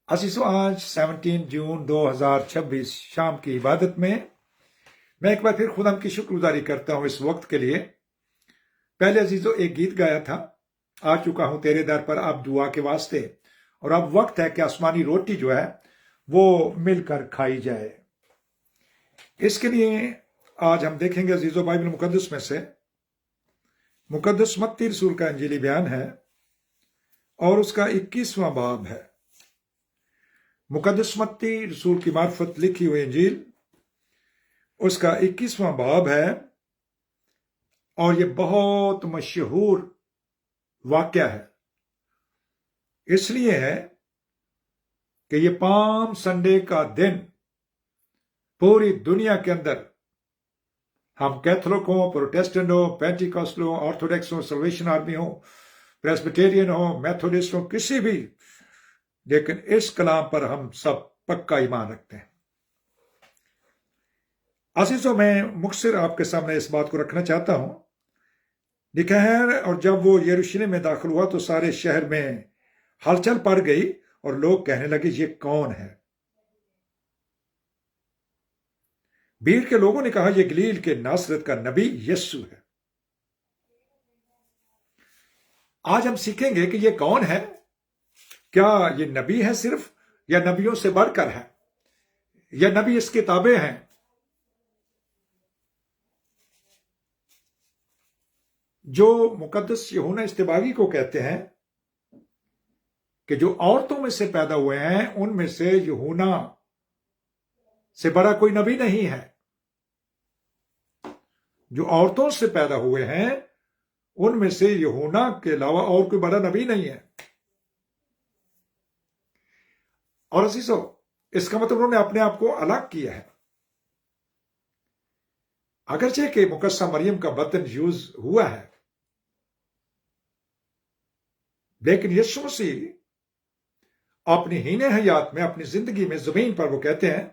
عزیزو آج 17 جون 2026 شام کی عبادت میں ایک بار پھر خدا کی شکر گزاری کرتا ہوں اس وقت کے لیے۔ پہلے عزیزو ایک گیت گایا تھا، آ چکا ہوں تیرے در پر اب دعا کے واسطے، اور اب وقت ہے کہ آسمانی روٹی جو ہے وہ مل کر کھائی جائے۔ اس کے لیے آج ہم دیکھیں گے عزیزو بائبل مقدس میں سے مقدس متی رسول کا انجیلی بیان ہے اور اس کا 21واں باب ہے۔ مقدس متی رسول کی معرفت لکھی ہوئی انجیل اس کا 21واں باب ہے، اور یہ بہت مشہور واقعہ ہے۔ اس لیے ہے کہ یہ پام سنڈے کا دن پوری دنیا کے اندر ہم کیتھولک ہوں، پروٹیسٹنٹ ہوں، پینٹیکاسٹل ہوں، آرتھوڈکس ہوں، سلویشن آرمی ہوں، پریسبیٹیرین ہوں، میتھوڈسٹ ہوں، کسی بھی، لیکن اس کلام پر ہم سب پکا ایمان رکھتے ہیں۔ عزیزو میں مختصر آپ کے سامنے اس بات کو رکھنا چاہتا ہوں۔ لکھا ہے، اور جب وہ یروشلم میں داخل ہوا تو سارے شہر میں ہلچل پڑ گئی اور لوگ کہنے لگے یہ کون ہے؟ بھیڑ کے لوگوں نے کہا یہ گلیل کے ناصرت کا نبی یسوع ہے۔ آج ہم سیکھیں گے کہ یہ کون ہے، کیا یہ نبی ہے صرف، یا نبیوں سے بڑھ کر ہے، یا نبی اس کتابیں ہیں؟ جو مقدس یوحنا استباغی کو کہتے ہیں کہ جو عورتوں میں سے پیدا ہوئے ہیں ان میں سے یوحنا سے بڑا کوئی نبی نہیں ہے۔ جو عورتوں سے پیدا ہوئے ہیں ان میں سے یوحنا کے علاوہ اور کوئی بڑا نبی نہیں ہے۔ اور عزیزو اس کا مطلب انہوں نے اپنے آپ کو الگ کیا ہے۔ اگرچہ کہ مقدسہ مریم کا بطن یوز ہوا ہے، لیکن یسوع مسیح اپنی ہین حیات میں، اپنی زندگی میں، زمین پر وہ کہتے ہیں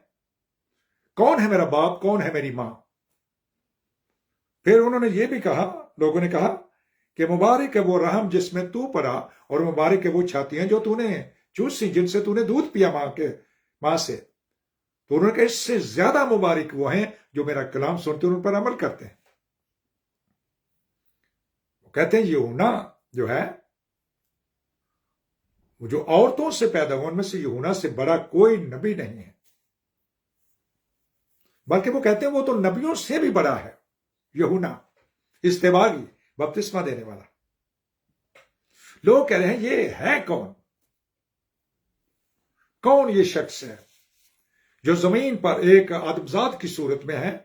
کون ہے میرا باپ، کون ہے میری ماں۔ پھر انہوں نے یہ بھی کہا، لوگوں نے کہا کہ مبارک ہے وہ رحم جس میں تو پڑا، اور مبارک ہے وہ چھاتیاں جو تو نے چوسی، جن سے تو نے دودھ پیا ماں سے۔ تو انہوں نے کہا اس سے زیادہ مبارک وہ ہیں جو میرا کلام سنتے اور ان پر عمل کرتے ہیں۔ وہ کہتے ہیں یوحنا جو ہے وہ جو عورتوں سے پیدا ہوا ان میں سے یوحنا سے بڑا کوئی نبی نہیں ہے، بلکہ وہ کہتے ہیں وہ تو نبیوں سے بھی بڑا ہے۔ یوحنا استباغی، بپتسمہ دینے والا۔ لوگ کہہ رہے ہیں یہ ہے کون؟ کون یہ شخص ہے جو زمین پر ایک آدمزاد کی صورت میں ہے؟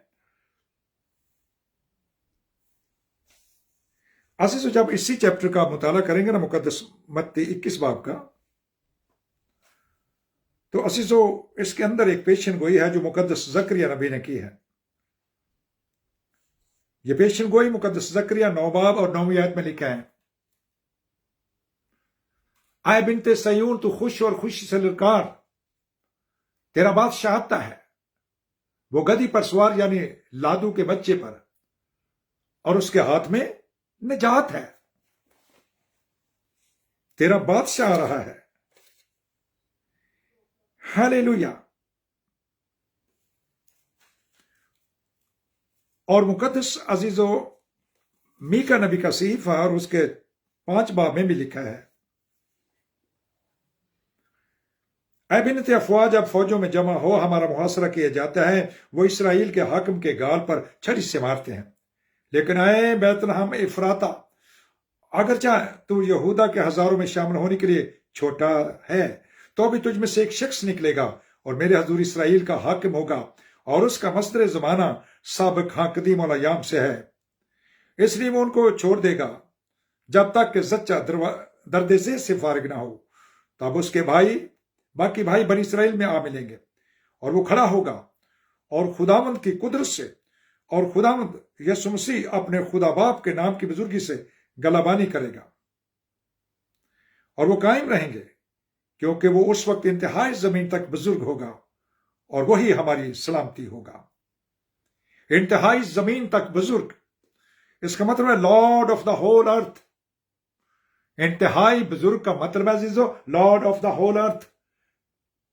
عزیزو جب اسی چیپٹر کا مطالعہ کریں گے نا، مقدس متی 21 باب کا، تو عزیزو اس کے اندر ایک پیشن گوئی ہے جو مقدس زکریا نبی نے کی ہے۔ یہ پیشن گوئی مقدس زکریا 9 باب اور 9ویں آیت میں لکھا ہے، اے بنت سیون تو خوش اور خوشی سے للکار، تیرا بادشاہ آتا ہے، وہ گدھی پر سوار یعنی لادو کے بچے پر، اور اس کے ہاتھ میں نجات ہے۔ تیرا بادشاہ آ رہا ہے۔ ہاللویا۔ اور مقدس عزیزو میکا نبی کا صحیفہ اور اس کے 5 باب میں بھی لکھا ہے، اے بنت افواج اب فوجوں میں جمع ہو، ہمارا محاصرہ کیا جاتا ہے، وہ اسرائیل کے حاکم کے گال پر چھری سے مارتے ہیں۔ لیکن اے بیت لحم افراتا، اگرچہ تو یہودا کے ہزاروں میں شامل ہونے کے لیے چھوٹا ہے، تو بھی تجھ میں سے ایک شخص نکلے گا اور میرے حضور اسرائیل کا حاکم ہوگا، اور اس کا مصدر زمانہ سابق ہاں قدیم الایام سے ہے۔ اس لیے وہ ان کو چھوڑ دے گا جب تک کہ زچہ درد ذیل سے فارغ نہ ہو، تب اس کے باقی بھائی بنی اسرائیل میں آ ملیں گے، اور وہ کھڑا ہوگا اور خداوند کی قدرت سے، اور خداوند یسوع مسیح اپنے خدا باپ کے نام کی بزرگی سے گلابانی کرے گا، اور وہ قائم رہیں گے، کیونکہ وہ اس وقت انتہائی زمین تک بزرگ ہوگا، اور وہی ہماری سلامتی ہوگا۔ انتہائی زمین تک بزرگ، اس کا مطلب ہے لارڈ آف دا ہول ارتھ۔ انتہائی بزرگ کا مطلب ہے عزیزو لارڈ آف دا ہول ارتھ،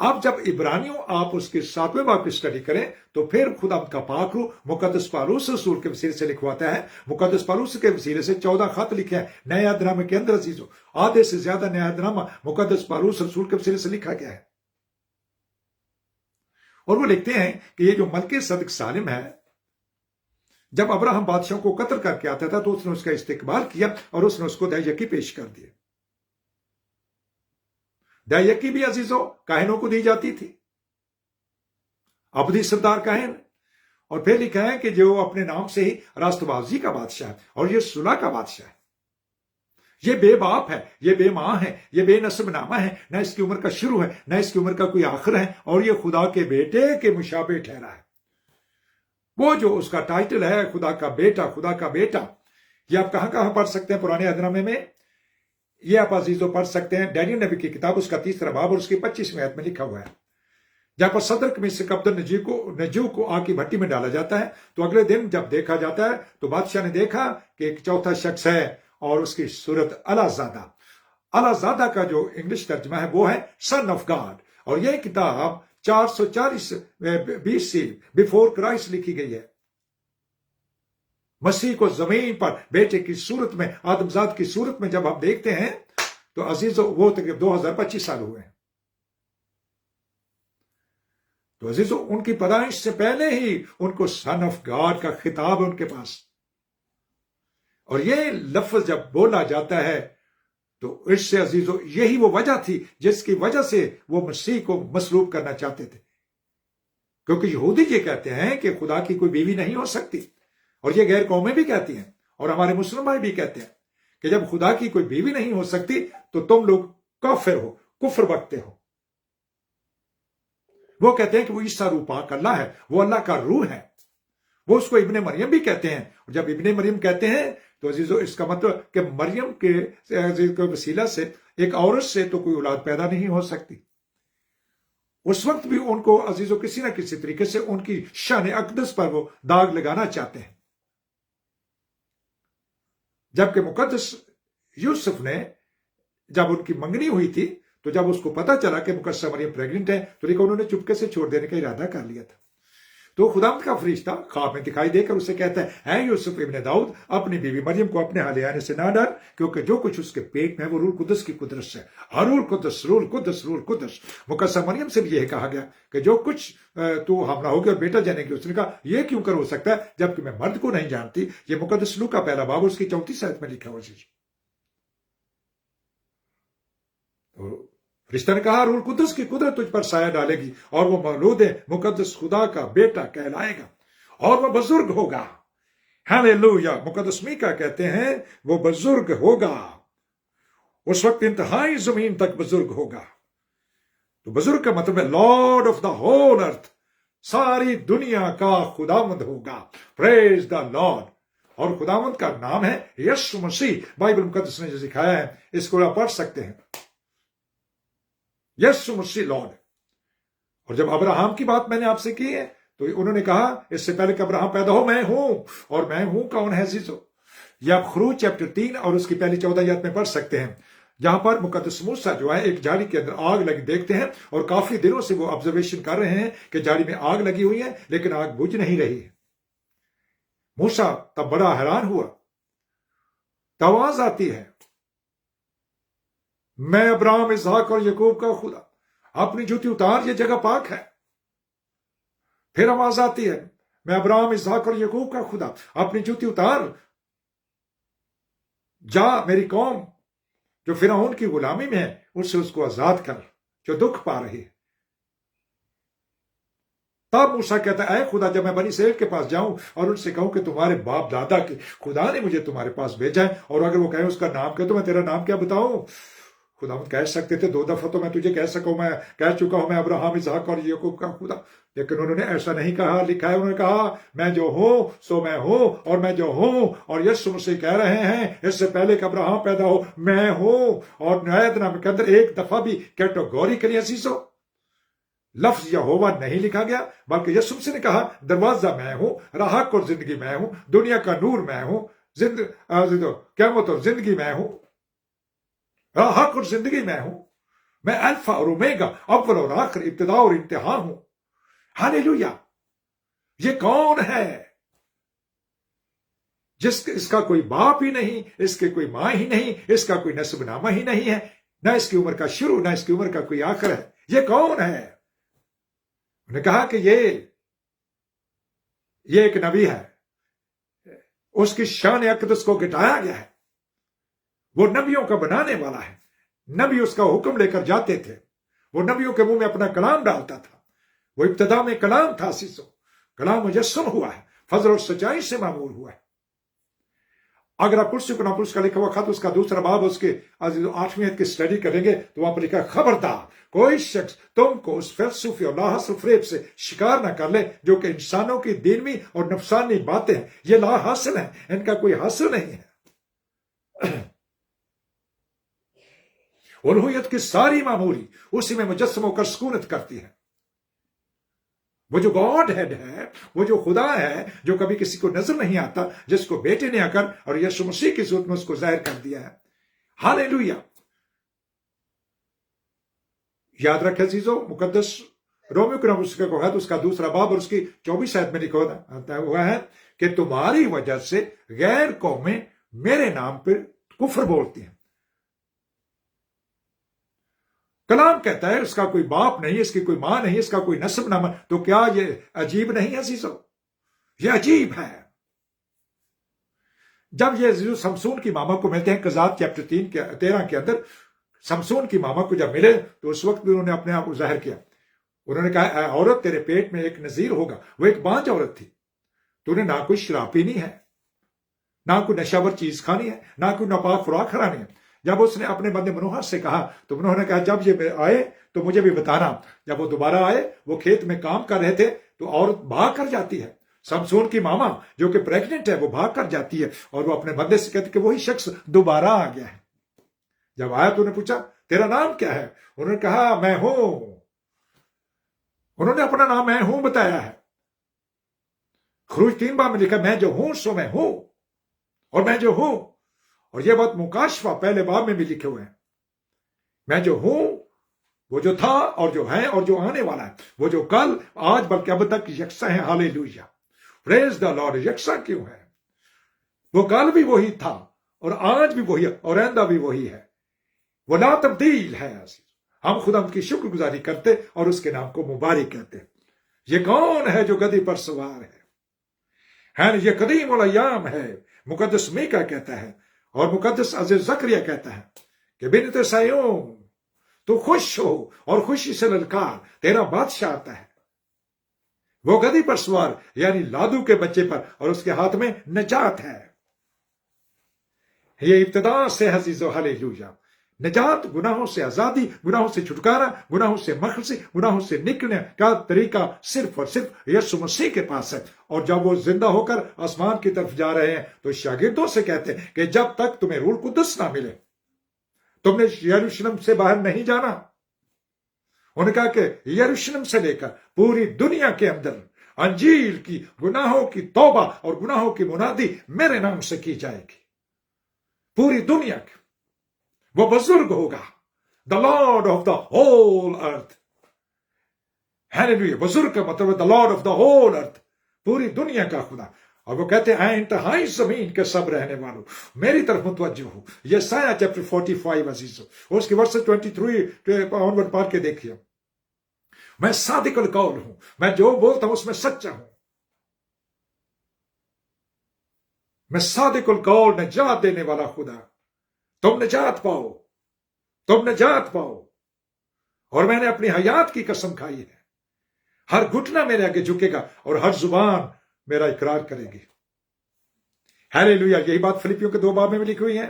اب جب عبرانیوں آپ اس کے 7ویں باب کی اسٹڈی کریں تو پھر خدا کا پاک روح مقدس پالوس رسول کے وسیلے سے لکھواتا ہے. مقدس پالوس کے وسیلے سے 14 خط لکھے ہیں نئے عہد نامے کے اندر عزیزو. آدھے سے زیادہ نیا عہد نامہ مقدس پالوس رسول کے وسیلے سے لکھا گیا ہے. اور وہ لکھتے ہیں کہ یہ جو ملک صدق سالم ہے، جب ابراہم بادشاہ کو قتل کر کے آتا تھا تو اس نے اس کا استقبال کیا اور اس نے اس کو دہیکی پیش کر دیے. دہیکی بھی عزیزو کاہنوں کو دی جاتی تھی، ابدی سردار کاہن. اور پھر لکھا ہے کہ جو اپنے نام سے ہی راست بازی کا بادشاہ ہے اور یہ صلح کا بادشاہ ہے. یہ بے باپ ہے، یہ بے ماں ہے، یہ بے نسب نامہ ہے، نہ اس کی عمر کا شروع ہے نہ اس کی عمر کا کوئی آخر ہے، اور یہ خدا کے بیٹے کے مشابہ ٹھہرا ہے. وہ جو اس کا ٹائٹل ہے خدا کا بیٹا، خدا کا بیٹا، یہ آپ کہاں کہاں پڑھ سکتے ہیں پرانے عہد نامے میں؟ یہ آپ عزیزوں پڑھ سکتے ہیں ڈینیل نبی کی کتاب اس کا 3 باب اور اس کی 25ویں آیت میں لکھا ہوا ہے، جہاں پر صدرک میں سے عبد النجیو کو آگ کی بھٹی میں ڈالا جاتا ہے. تو اگلے دن جب دیکھا جاتا ہے تو بادشاہ نے دیکھا کہ ایک چوتھا شخص ہے اور اس کی صورت اللہ زادہ. اللہ زادہ کا جو انگلش ترجمہ ہے وہ ہے سن آف گاڈ، اور یہ کتاب 440 BC بیفور کرائسٹ لکھی گئی ہے. مسیح کو زمین پر بیٹے کی صورت میں، آدمزاد کی صورت میں جب ہم دیکھتے ہیں تو عزیزو وہ تقریباً 2025 سال ہوئے ہیں. تو عزیزو ان کی پیدائش سے پہلے ہی ان کو سن آف گاڈ کا خطاب ہے ان کے پاس. اور یہ لفظ جب بولا جاتا ہے تو اس سے عزیزو یہی وہ وجہ تھی جس کی وجہ سے وہ مسیح کو مصلوب کرنا چاہتے تھے، کیونکہ یہودی یہ کہتے ہیں کہ خدا کی کوئی بیوی نہیں ہو سکتی، اور یہ غیر قومیں بھی کہتی ہیں اور ہمارے مسلم بھائی بھی کہتے ہیں کہ جب خدا کی کوئی بیوی نہیں ہو سکتی تو تم لوگ کافر ہو، کفر بکتے ہو. وہ کہتے ہیں کہ وہ عیسیٰ روح پاک اللہ ہے، وہ اللہ کا روح ہے. وہ اس کو ابن مریم بھی کہتے ہیں، اور جب ابن مریم کہتے ہیں تو عزیزو اس کا مطلب کہ مریم کے وسیلہ سے ایک عورت سے تو کوئی اولاد پیدا نہیں ہو سکتی. اس وقت بھی ان کو عزیزو کسی نہ کسی طریقے سے ان کی شان اقدس پر وہ داغ لگانا چاہتے ہیں. جبکہ مقدس یوسف نے جب ان کی منگنی ہوئی تھی تو جب اس کو پتا چلا کہ مقدسہ مریم پریگننٹ ہے تو لیکن انہوں نے چپکے سے چھوڑ دینے کا ارادہ کر لیا تھا. تو خداوند کا فرشتہ خواب میں دکھائی دے کر اسے کہتا ہے، اے یوسف ابن داؤد، اپنی بیوی مریم کو اپنے ہالے آنے سے نہ ڈر، کیونکہ جو کچھ اس کے پیٹ میں ہے وہ روح القدس کی قدرت سے. روح القدس، روح القدس، روح القدس. مقدسہ مریم سے بھی یہ کہا گیا کہ جو کچھ تو حاملہ ہوگی اور بیٹا جانے گی. اس نے کہا یہ کیوں کر ہو سکتا ہے جبکہ میں مرد کو نہیں جانتی. یہ مقدس لوکا کا 1 باب اس کی 34 آیت میں لکھا ہوا ہے. فرشتہ نے کہا روح القدس کی قدرت تجھ پر سایہ ڈالے گی اور وہ مولود مقدس خدا کا بیٹا کہلائے گا اور وہ بزرگ ہوگا. ہاللویا. مقدس میکا کہتے ہیں وہ بزرگ ہوگا، اس وقت انتہائی زمین تک بزرگ ہوگا. تو بزرگ کا مطلب ہے لارڈ آف دا ہول ارتھ، ساری دنیا کا خداوند ہوگا. پریز دا لارڈ. اور خداوند کا نام ہے یسوع مسیح. بائبل مقدس نے جو سکھایا ہے اس کو آپ پڑھ سکتے ہیں، یسوع مسیح لارڈ. اور جب ابراہم کی بات میں نے آپ سے کی ہے تو انہوں نے کہا اس سے پہلے کہ ابراہم پیدا ہو میں ہوں. اور میں ہوں کون ہے عزیزو؟ یہ آپ خروج چیپٹر 3 اور اس کی پہلی 14 آیت میں پڑھ سکتے ہیں، جہاں پر مقدس موسیٰ جو ہے ایک جھاڑی کے اندر آگ لگی دیکھتے ہیں اور کافی دنوں سے وہ آبزرویشن کر رہے ہیں کہ جھاڑی میں آگ لگی ہوئی ہے لیکن آگ بجھ نہیں رہی ہے. موسیٰ تب بڑا حیران ہوا. تو آواز آتی ہے، میں ابراہم، اسحاق اور یعقوب کا خدا. اپنی جوتی اتار، یہ جگہ پاک ہے. پھر آواز آتی ہے، میں ابراہم، اسحاق اور یعقوب کا خدا. اپنی جوتی اتار، جا میری قوم جو فرعون کی غلامی میں ہے اس کو آزاد کر، جو دکھ پا رہی ہے. تب موسیٰ کہتا ہے اے خدا جب میں بنی اسرائیل کے پاس جاؤں اور ان سے کہوں کہ تمہارے باپ دادا کے خدا نے مجھے تمہارے پاس بھیجا ہے، اور اگر وہ کہیں اس کا نام کیا تو میں تیرا نام کیا بتاؤں؟ خدا کہہ سکتے تھے 2 دفعہ تو میں تجھے کہہ سکوں، میں کہہ چکا ہوں میں ابراہم، اسحاق اور یعقوب کا خدا. لیکن انہوں نے ایسا نہیں کہا. لکھا ہے انہوں نے کہا میں جو ہوں سو میں ہوں، اور میں جو ہوں. اور یسوع مسیح کہہ رہے ہیں اس سے پہلے کہ ابراہم پیدا ہو میں ہوں. اور نئے نام کے اندر ایک دفعہ بھی کیٹیگوری کے لیے عزیزو لفظ یہوہ نہیں لکھا گیا، بلکہ یسوع مسیح نے کہا دروازہ میں ہوں، راہ اور زندگی میں ہوں، دنیا کا نور میں ہوں، قیامت اور زندگی میں ہوں، راہ اور زندگی میں ہوں. میں الفا اور اومیگا، اول اور آخر، ابتدا اور انتہا ہوں. ہاللیلویا. یہ کون ہے اس کا کوئی باپ ہی نہیں، اس کے کوئی ماں ہی نہیں، اس کا کوئی نسب نامہ ہی نہیں ہے، نہ اس کی عمر کا شروع نہ اس کی عمر کا کوئی آخر ہے. یہ کون ہے؟ انہوں نے کہا کہ یہ ایک نبی ہے. اس کی شان اقدس کو گٹایا گیا ہے. وہ نبیوں کا بنانے والا ہے. نبی اس کا حکم لے کر جاتے تھے. وہ نبیوں کے منہ میں اپنا کلام ڈالتا تھا. وہ ابتدا میں کلام تھا عزیزو. کلام مجسم ہوا ہے، فضل اور سچائی سے معمول ہوا ہے. اگر آپ کرسی کو نامپرس کا لکھا ہوا خط اس کا دوسرا باب اس کے 8ویں آیت کی سٹڈی کریں گے تو وہاں پر لکھا ہے، خبردار کوئی شخص تم کو اس فلسفی اور لاحاصل فریب سے شکار نہ کر لے جو کہ انسانوں کی دینوی اور نفسانی باتیں ہیں. یہ لا حاصل ہیں، ان کا کوئی حاصل نہیں ہے. الوہیت کی ساری معمولی اسی میں مجسم ہو کر سکونت کرتی ہے. وہ جو گاڈ ہیڈ ہے، وہ جو خدا ہے جو کبھی کسی کو نظر نہیں آتا، جس کو بیٹے نے آ کر اور یسوع مسیح کی صورت میں اس کو ظاہر کر دیا ہے. ہاللیلویا. یاد رکھیں عزیزو، مقدس رومیو کے نامپرس کا خط اس کا دوسرا باب اور اس کی 24 آیت میں لکھا ہوا ہے کہ تمہاری وجہ سے غیر قومیں میرے نام پر کفر بولتی ہیں. کلام کہتا ہے اس کا کوئی باپ نہیں، اس کی کوئی ماں نہیں، اس کا کوئی نسب نامہ. تو کیا یہ عجیب نہیں عزیزو؟ یہ عجیب ہے. جب یہ عزیزو سمسون کی ماما کو ملتے ہیں قضات چیپٹر 13 کے اندر، سمسون کی ماما کو جب ملے تو اس وقت بھی انہوں نے اپنے آپ کو ظاہر کیا. انہوں نے کہا، اے عورت تیرے پیٹ میں ایک نذیر ہوگا. وہ ایک بانج عورت تھی. تو نے نہ کوئی شراب پینی ہے، نہ کوئی نشاور چیز کھانی ہے، نہ کوئی ناپاک خوراک کھلانی ہے. جب اس نے اپنے بندے منوہر سے کہا تو منوہر نے کہا جب یہ آئے تو مجھے بھی بتانا. جب وہ دوبارہ آئے، وہ کھیت میں کام کر رہے تھے تو عورت بھاگ کر جاتی ہے. سمسون کی ماما جو کہ پریگننٹ ہے وہ بھاگ کر جاتی ہے اور وہ اپنے بندے سے کہتی کہ وہی شخص دوبارہ آ گیا ہے. جب آیا تو انہوں نے پوچھا تیرا نام کیا ہے؟ انہوں نے کہا میں ہوں. انہوں نے اپنا نام میں ہوں بتایا ہے. خروج 3 باب میں لکھا میں جو ہوں سو میں ہوں، اور میں جو ہوں. اور یہ بات مکاشفہ پہلے باب میں بھی لکھے ہوئے ہیں. میں جو ہوں، وہ جو تھا اور جو ہے اور جو آنے والا ہے، وہ جو کل آج بلکہ اب تک یکساں ہے. ہاللیلویا. پریز دا لارڈ. یکساں کیوں ہے؟ وہ کل بھی وہی تھا اور آج بھی وہی ہے اور آئندہ بھی وہی ہے. وہ لا تبدیل ہے. ہم خدا کی شکر گزاری کرتے اور اس کے نام کو مبارک کہتے. یہ کون ہے جو گدی پر سوار ہے؟ یہ قدیم الایام ہے. مقدس میکا کہتا ہے اور مقدس عزیز زکریا کہتا ہے کہ بنت سیون تو خوش ہو اور خوشی سے للکار، تیرا بادشاہ آتا ہے. وہ گدی پر سوار یعنی لادو کے بچے پر، اور اس کے ہاتھ میں نجات ہے. یہ ابتدا سے عزیزو ہاللیلویا. نجات، گناہوں سے آزادی، گناہوں سے چھٹکارا، گناہوں سے مخلصی، گناہوں سے نکلنے کا طریقہ صرف اور صرف یسوع مسیح کے پاس ہے. اور جب وہ زندہ ہو کر آسمان کی طرف جا رہے ہیں تو شاگردوں سے کہتے ہیں کہ جب تک تمہیں روح القدس نہ ملے تم نے یروشلم سے باہر نہیں جانا. انہوں نے کہا کہ یروشلم سے لے کر پوری دنیا کے اندر انجیل کی، گناہوں کی توبہ اور گناہوں کی منادی میرے نام سے کی جائے گی. پوری دنیا کی. وہ بزرگ ہوگا. The lord of the whole earth. Hallelujah. بزرگ کا مطلب the lord of the whole earth, پوری دنیا کا خدا. اور وہ کہتے ہیں اے انتہائی زمین کے سب رہنے والوں میری طرف متوجہ ہو. یہ یسایہ چیپٹر 45 عزیزو، اور اس کی ورس 23 آنورڈ پڑھ کے دیکھیے. میں صادق القول ہوں، میں جو بولتا ہوں اس میں سچا ہوں. میں صادق القول، نجات دینے والا خدا. تم نجات پاؤ، تم نجات پاؤ. اور میں نے اپنی حیات کی قسم کھائی ہے، ہر گھٹنا میرے آگے جھکے گا اور ہر زبان میرا اقرار کرے گی. ہاللیلویا. یہی بات فلپیوں کے 2 باب میں بھی لکھی ہوئی ہے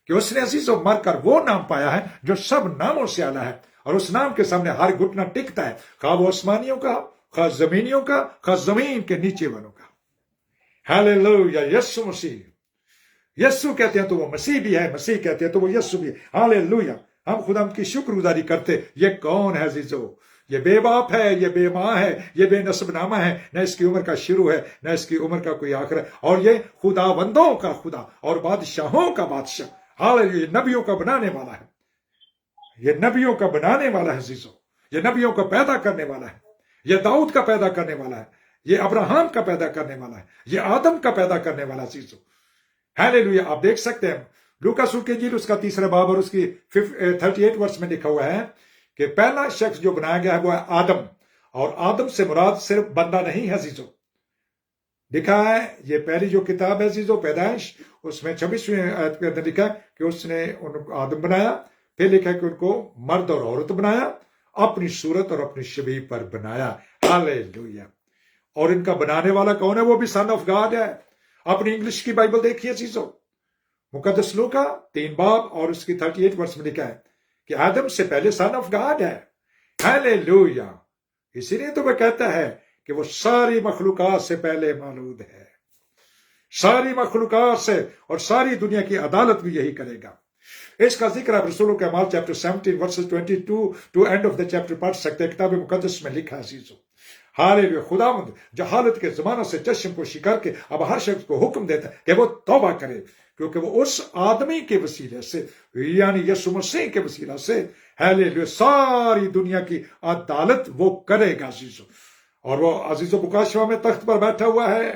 کہ اس نے عزیزو مر کر وہ نام پایا ہے جو سب ناموں سے اعلیٰ ہے، اور اس نام کے سامنے ہر گھٹنا ٹکتا ہے، خواہ وہ آسمانیوں کا، خواہ زمینیوں کا، خواہ زمین کے نیچے والوں کا. ہاللیلویا. یسوع مسیح. یسوع کہتے ہیں تو وہ مسیح بھی ہے، مسیح کہتے ہیں تو وہ یسوع بھی ہے. ہاللیلویا. ہم خدا کی شکر گزاری کرتے. یہ کون ہے عزیزو؟ یہ بے باپ ہے، یہ بے ماں ہے، یہ بے نسب نامہ ہے، نہ اس کی عمر کا شروع ہے نہ اس کی عمر کا کوئی آخر ہے. اور یہ خداوندوں کا خدا اور بادشاہوں کا بادشاہ. ہاللیلویا. نبیوں کا بنانے والا ہے. یہ نبیوں کا بنانے والا ہے عزیزو، یہ نبیوں کا پیدا کرنے والا ہے، یہ داؤد کا پیدا کرنے والا ہے، یہ ابراہم کا پیدا کرنے والا ہے، یہ آدم کا پیدا کرنے والا عزیزو۔ ہیلیلویا۔ آپ دیکھ سکتے ہیں لوکا رسول کی انجیل اس کا 3 باب اور اس کی 38 ورس میں لکھا ہوا ہے کہ پہلا شخص جو بنایا گیا ہے وہ ہے آدم، اور آدم سے مراد صرف بندہ نہیں ہے عزیزو۔ لکھا ہے یہ پہلی جو کتاب ہے عزیزو پیدائش، اس میں 26ویں آیت کے اندر لکھا ہے کہ اس نے ان کو آدم بنایا، پھر لکھا ہے کہ ان کو مرد اور عورت بنایا، اپنی صورت اور اپنی شبیہ پر بنایا۔ ہیلیلویا۔ اور ان کا بنانے والا کون ہے؟ وہ بھی سن آف گاڈ ہے۔ اپنی انگلش کی بائبل دیکھیے عزیزو، مقدس لوکا 3 باب اور اس کی 38 ورس میں لکھا ہے کہ آدم سے پہلے سن آف گاڈ ہے۔ ہیلیلویا۔ اسی لیے تو وہ کہتا ہے کہ وہ ساری مخلوقات سے پہلے مولود ہے، ساری مخلوقات سے، اور ساری دنیا کی عدالت بھی یہی کرے گا۔ اس کا ذکر آپ رسولوں کے اعمال chapter 17 verses 22 to end of the chapter پڑھ سکتے ہیں، کتاب مقدس میں لکھا ہے عزیزو۔ ہالیلویا۔ خداوند جہالت کے زمانہ سے چشم پوشی کر کے اب ہر شخص کو حکم دیتا ہے کہ وہ توبہ کرے، کیونکہ وہ اس آدمی کے وسیلے سے یعنی یسوع مسیح کے وسیلہ سے ہیلیلویا ساری دنیا کی عدالت وہ کرے گا عزیزو۔ اور وہ عزیز و مکاشفہ میں تخت پر بیٹھا ہوا ہے،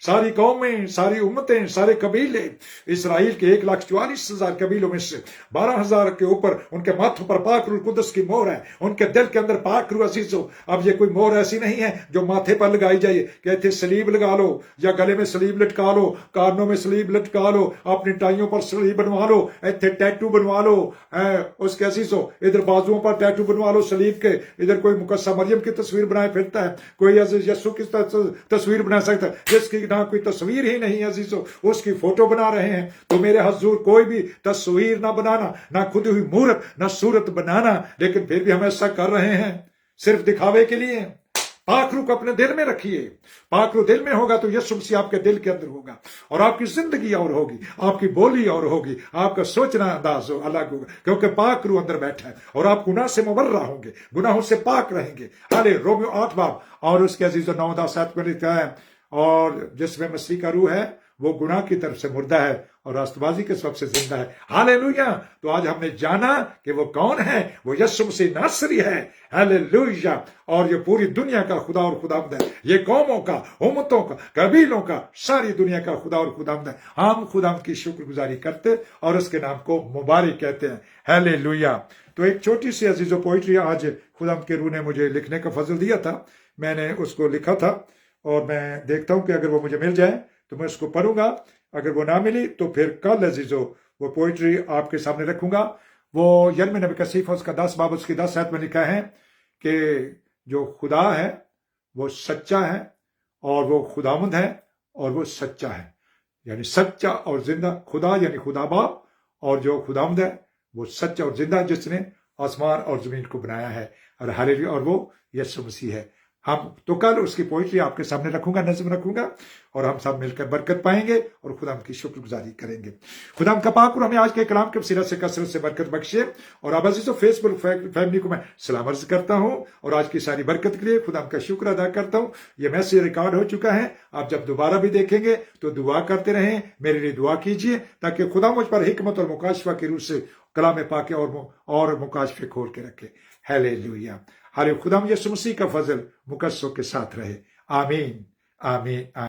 ساری قومیں، ساری امتیں، سارے قبیلے، اسرائیل کے 1,44,000 قبیلوں میں سے 12,000 کے اوپر ان کے ماتھوں پر پاک روح القدس کی مہر ہے، ان کے دل کے اندر پاک روح عزیزو۔ اب یہ کوئی مہر ایسی نہیں ہے جو ماتھے پر لگائی جائے کہ ایتھے سلیب لگا لو یا گلے میں سلیب لٹکا لو، کانوں میں سلیب لٹکا لو، اپنی ٹائیوں پر سلیب بنوا لو، ایتھے ٹیٹو بنوا لو، اس کے عزیزو ادھر بازوؤں پر ٹیٹو بنوا لو سلیب کے، ادھر کوئی مقدسہ مریم کی تصویر بنائے پھرتا ہے، کوئی عزیز یسوع کی تصویر بنا سکتا ہے جس کی نہ کوئی تصویر ہی نہیں عزیزو، اس کی فوٹو بنا رہے ہیں۔ تو میرے حضور کوئی بھی تصویر نہ بنانا، نہ کھدی ہوئی مورت، نہ صورت بنانا، لیکن پھر بھی ہم ایسا کر رہے ہیں صرف دکھاوے کے لیے۔ پاک روح کو اپنے دل میں رکھیے، پاک روح دل میں ہوگا تو یسوع مسیح آپ کے دل کے اندر ہوگا، اور آپ کی زندگی اور ہوگی، آپ کی بولی اور ہوگی، آپ کا سوچنا انداز الگ ہوگا، کیونکہ پاک روح اندر بیٹھا ہے، اور آپ گناہ سے مبرہ ہوں گے، گناہوں سے پاک رہیں گے۔ حالے رومیو 8 باب اور اس کے عزیز و 9-10 آیت میں لکھا ہے، اور جس میں مسیح کا روح ہے وہ گناہ کی طرف سے مردہ ہے اور راست بازی کے سبب سے زندہ ہے۔ ہاللویا۔ تو آج ہم نے جانا کہ وہ کون ہے، وہ یسوع مسیح ناصری ہے۔ ہاللویا۔ اور یہ پوری دنیا کا خدا اور خداوند ہے، یہ قوموں کا، امتوں کا، قبیلوں کا، ساری دنیا کا خدا اور خداوند ہے۔ ہم خداوند کی شکر گزاری کرتے اور اس کے نام کو مبارک کہتے ہیں۔ ہاللویا۔ تو ایک چھوٹی سی عزیز و پوئٹری آج خداوند کے روح نے مجھے لکھنے کا فضل دیا تھا، میں نے اس کو لکھا تھا، اور میں دیکھتا ہوں کہ اگر وہ مجھے مل جائے تو میں اس کو پڑھوں گا، اگر وہ نہ ملی تو پھر کل عزیزو وہ پوئٹری آپ کے سامنے رکھوں گا۔ وہ یرمی نبی کا صحیفہ اس کا 10 باب اس کی 10 آیت میں لکھا ہے کہ جو خدا ہے وہ سچا ہے، اور وہ خداوند ہے اور وہ سچا ہے، یعنی سچا اور زندہ خدا، یعنی خدا باپ، اور جو خداوند ہے وہ سچا اور زندہ جس نے آسمان اور زمین کو بنایا ہے، اور ہاللویا، اور وہ یسوع مسیح ہے۔ ہم تو کل اس کی پوئٹری آپ کے سامنے رکھوں گا، نظم رکھوں گا، اور ہم سب مل کر برکت پائیں گے اور خدا کی شکر گزاری کریں گے۔ خدا کا پاک اور ہمیں آج کے کلام کے وسیلہ سے کثرت سے برکت بخشے۔ اور اب عزیزو فیس بک فیملی کو میں سلام عرض کرتا ہوں، اور آج کی ساری برکت کے لیے خدا کا شکر ادا کرتا ہوں۔ یہ میسیج ریکارڈ ہو چکا ہے، آپ جب دوبارہ بھی دیکھیں گے تو دعا کرتے رہیں، میرے لیے دعا کیجیے تاکہ خدا مجھ پر حکمت اور مکاشفہ کی روح سے کلام پاک اور مکاشفے کھول کے رکھے۔ ہاللویا۔ ہر خدا یسوع مسیح کا فضل مقدسوں کے ساتھ رہے۔ آمین آمین آمین۔